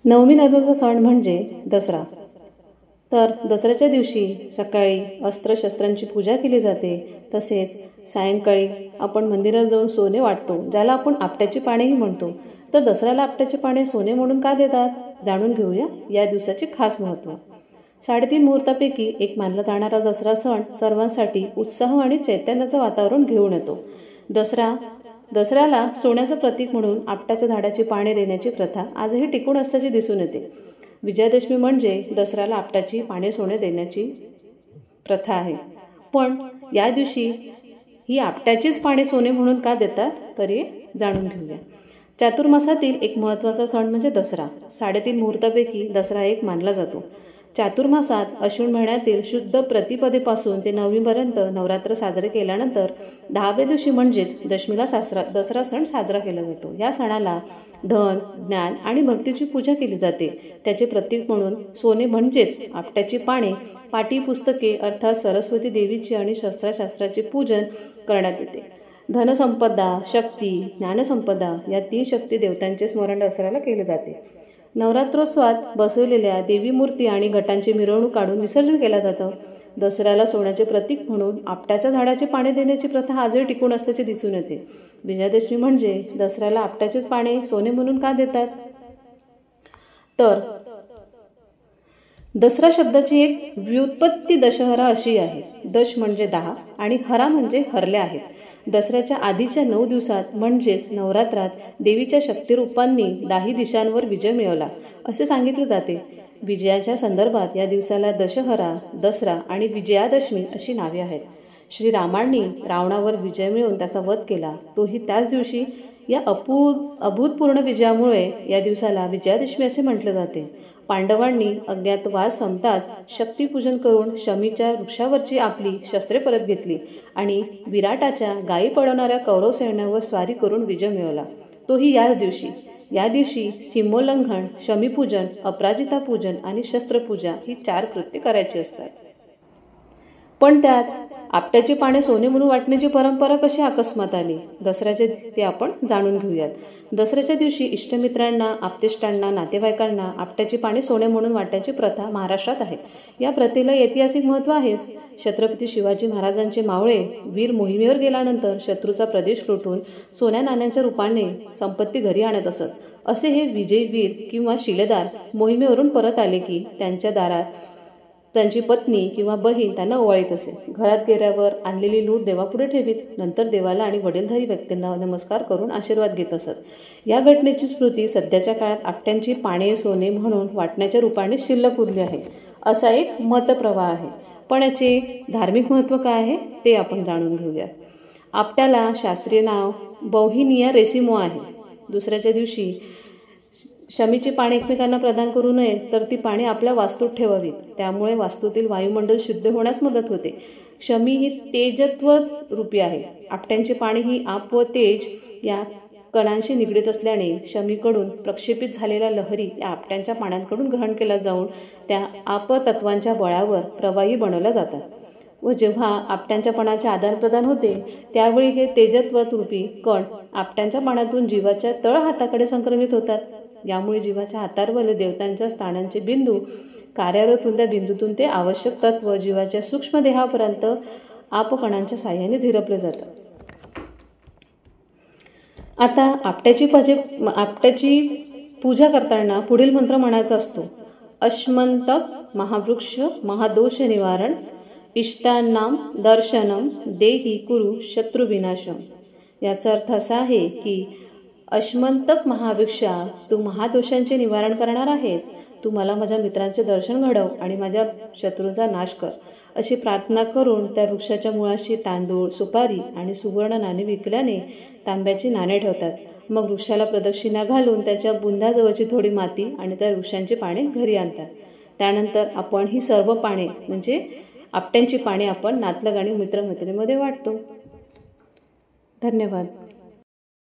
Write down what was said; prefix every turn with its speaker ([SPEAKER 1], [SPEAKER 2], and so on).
[SPEAKER 1] नवमी नवरात्राचा सण म्हणजे दसरा। तर दसऱ्याच्या दिवशी सकाळी अस्त्रशस्त्रांची पूजा केली जाते। तसेच सायंकाळी आपण मंदिरात जाऊन सोने वाटतो, ज्याला आपण आपट्याची पानेही म्हणतो। तर दसऱ्याला आपट्याची पाने सोने म्हणून का देतात, जाणून घेऊया या दिवसाचे खास महत्त्व। 3.5 मुहूर्तापैकी एक मानला जाणारा दसरा सण सर्वांसाठी उत्साह आणि चैतन्याचं वातावरण घेऊन येतो। दसऱ्याला सोन्याचं प्रतीक म्हणून आपट्याच्या झाडाची पाने देण्याची प्रथा आजही टिकून असल्याचे दिसून येते। विजयादशमी म्हणजे दसऱ्याला आपट्याची पाने सोने देण्याची प्रथा आहे। पण या दिवशी ही आपट्याचीच पाने सोने म्हणून का देतात, तरी जाणून घेऊया। चातुर्मासातील एक महत्त्वाचा सण म्हणजे दसरा। 3.5 मुहूर्तापैकी दसरा एक मानला जातो। चातुर्मासात अश्विन महिन्यातील शुद्ध प्रतिपदेपासून ते नवमीपर्यंत नवरात्र साजरे केल्यानंतर 10व्या दिवशी म्हणजेच दशमीला दसरा सण साजरा केला जातो। या सणाला धन, ज्ञान आणि भक्तीची पूजा केली जाते। त्याचे प्रतीक म्हणून सोने म्हणजेच आपट्याची पाने, पाटी पुस्तके अर्थात सरस्वती देवीची आणि शस्त्राशास्त्राचे पूजन करण्यात येते। धनसंपदा, शक्ती, ज्ञानसंपदा या 3 शक्ती देवतांचे स्मरण दसऱ्याला केले जाते। नवरात्रोत्सवात बसवलेल्या देवी मूर्ती आणि घटांची मिरवणूक काढून विसर्जन केलं जातं। दसऱ्याला सोन्याचे प्रतीक म्हणून आपट्याच्या झाडाची पाने देण्याची प्रथा आजही टिकून असल्याचे दिसून येते। विजयादशमी म्हणजे दसऱ्याला आपट्याचेच पाने सोने म्हणून का देतात, तर दसरा शब्दाची एक व्युत्पत्ती दशहरा अशी आहे। दश म्हणजे 10 आणि हरा म्हणजे हरले आहेत। दसऱ्याच्या आधीच्या 9 दिवसात म्हणजेच नवरात्रात देवीच्या शक्तिरूपांनी 10 दिशांवर विजय मिळवला असे सांगितले जाते। विजयाच्या संदर्भात या दिवसाला दशहरा, दसरा आणि विजयादशमी अशी नावे आहेत। श्रीरामांनी रावणावर विजय मिळवून त्याचा वध केला, तोही त्याच दिवशी। या अभूतपूर्व विजयामुळे या दिवसाला विजयादशमी असे म्हटले जाते। पांडवांनी अज्ञातवास संपताच शक्तिपूजन करून शमीच्या वृक्षावरची आपली शस्त्रे परत घेतली आणि विराटाच्या गायी पळवणाऱ्या कौरव सैन्यावर स्वारी करून विजय मिळवला, तोही याच दिवशी। या दिवशी सीमोल्लंघन, शमीपूजन, अपराजिता पूजन आणि शस्त्रपूजा ही 4 कृत्ये करायची असतात। पण त्यात आपट्याची पाने सोने म्हणून वाटण्याची परंपरा कशी अकस्मात आली, दसऱ्याच्या ते आपण जाणून घेऊयात। दसऱ्याच्या दिवशी इष्टमित्रांना, आप्तेष्टांना, नातेवाईकांना आपट्याची पाने सोने म्हणून वाटण्याची प्रथा महाराष्ट्रात आहे। या प्रथेला ऐतिहासिक महत्त्व आहेच। छत्रपती शिवाजी महाराजांचे मावळे वीर मोहिमेवर गेल्यानंतर शत्रूचा प्रदेश लुटून सोन्या नाण्यांच्या रूपाने संपत्ती घरी आणत असत। असे हे विजयी वीर किंवा शिलेदार मोहिमेवरून परत आले की त्यांच्या दारात त्यांची पत्नी किंवा बहीण त्यांना ओवाळीत असे। घरात गेल्यावर आणलेली लूट देवापुढे ठेवीत, नंतर देवाला आणि वडीलधारी व्यक्तींना नमस्कार करून आशीर्वाद घेत असत। या घटनेची स्मृती सध्याच्या काळात आपट्यांची पाने सोने म्हणून वाटण्याच्या रूपाने शिल्लक उरली आहे, असा एक मतप्रवाह आहे। पण याचे धार्मिक महत्त्व काय आहे ते आपण जाणून घेऊयात। आपट्याला शास्त्रीय नाव बौहिनिया रेसिमो आहे। दसऱ्याच्या दिवशी शमीची पाने एकमेकांना प्रदान करू नयेत, तर ती पाने आपल्या वास्तूत ठेवावीत। त्यामुळे वास्तूतील वायुमंडल शुद्ध होण्यास मदत होते। शमी ही तेजत्व रूपी आहे। आपट्यांची पाने ही आप व तेज या कणांशी निगडीत असल्याने शमीकडून प्रक्षेपित झालेल्या लहरी या आपट्यांच्या पानांकडून ग्रहण केल्या जाऊन त्या आपतत्वांच्या बळावर प्रवाही बनवल्या जातात व जेव्हा आपट्यांच्या पानाचे आदानप्रदान होते त्यावेळी हे तेजत्व रूपी कण आपट्यांच्या पानातून जीवाच्या तळ हाताकडे संक्रमित होतात। यामुळे जीवाच्या हातावरील देवतांच्या स्थानांचे बिंदू कार्यरत होऊन त्या बिंदूतून ते आवश्यक तत्व जीवाच्या सूक्ष्म देहापर्यंत आपकणांच्या साह्याने झिरपले जातात। आता आपट्याची पूजा करताना पुढील मंत्र म्हणायचा असतो। अश्मंतक महावृक्ष महादोष निवारण इष्टानाम दर्शनम देही कुरु शत्रुविनाशम। याचा अर्थ असा आहे की अश्मंतक महावृक्षा, तू महादोषांचे निवारण करणार आहेस। तू मला माझ्या मित्रांचे दर्शन घडव आणि माझ्या शत्रूंचा नाश कर, अशी प्रार्थना करून त्या वृक्षाच्या मुळाशी तांदूळ, सुपारी आणि सुवर्ण नाणे विकल्याने तांब्याची नाणे ठेवतात। मग वृक्षाला प्रदक्षिणा घालून त्याच्या बुंध्याजवळची थोडी माती आणि त्या वृक्षांची पाने घरी आणतात। त्यानंतर आपण ही सर्व पाने म्हणजे आपट्यांची पाने आपण नातलग आणि मित्रमैत्रिणींमध्ये वाटतो। धन्यवाद।